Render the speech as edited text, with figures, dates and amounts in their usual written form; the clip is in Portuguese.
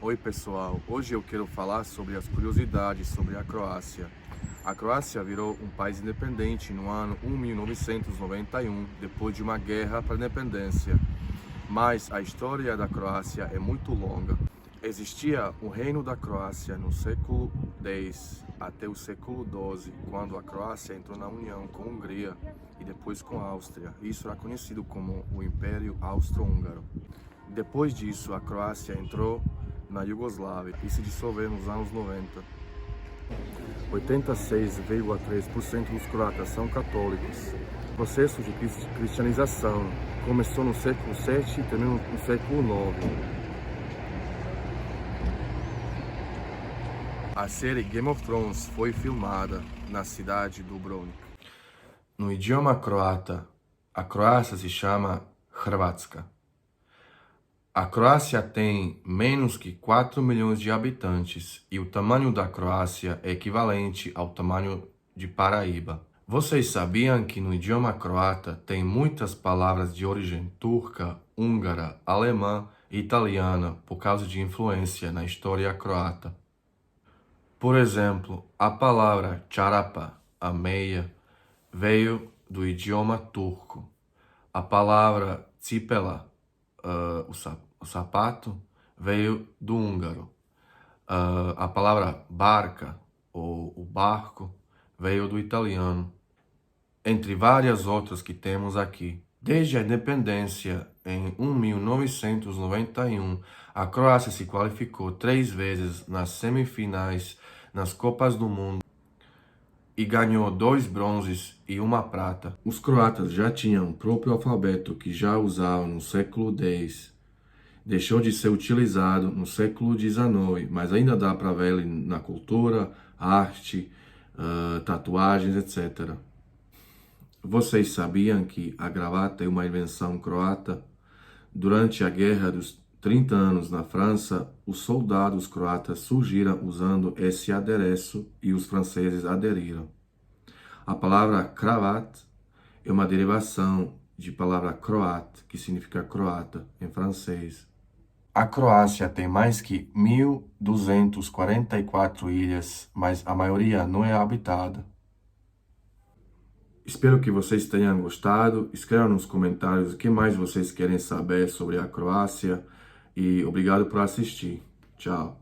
Oi pessoal, hoje eu quero falar sobre as curiosidades sobre a Croácia. A Croácia virou um país independente no ano 1991, depois de uma guerra para a independência. Mas a história da Croácia é muito longa. Existia o Reino da Croácia no século X até o século XII, quando a Croácia entrou na União com a Hungria e depois com a Áustria. Isso era conhecido como o Império Austro-Húngaro. Depois disso, a Croácia entrou na Iugoslávia e se dissolveu nos anos 90. 86,3% dos croatas são católicos. O processo de cristianização começou no século VII e terminou no século IX. A série Game of Thrones foi filmada na cidade de Dubrovnik. No idioma croata, a Croácia se chama Hrvatska. A Croácia tem menos que 4 milhões de habitantes e o tamanho da Croácia é equivalente ao tamanho de Paraíba. Vocês sabiam que no idioma croata tem muitas palavras de origem turca, húngara, alemã e italiana por causa de influência na história croata? Por exemplo, a palavra čarapa, a meia, veio do idioma turco. A palavra cipela, o sapato, veio do húngaro. A palavra barca, ou o barco, veio do italiano. Entre várias outras que temos aqui. Desde a independência, em 1991, a Croácia se qualificou 3 vezes nas semifinais nas Copas do Mundo e ganhou 2 bronzes e 1 prata. Os croatas já tinham o próprio alfabeto que já usavam no século X. Deixou de ser utilizado no século XIX, mas ainda dá para ver ele na cultura, arte, tatuagens, etc. Vocês sabiam que a gravata é uma invenção croata? Durante a Guerra dos 30 anos na França, os soldados croatas surgiram usando esse adereço e os franceses aderiram. A palavra cravate é uma derivação de palavra croate, que significa croata em francês. A Croácia tem mais que 1.244 ilhas, mas a maioria não é habitada. Espero que vocês tenham gostado. Escrevam nos comentários o que mais vocês querem saber sobre a Croácia. E obrigado por assistir. Tchau.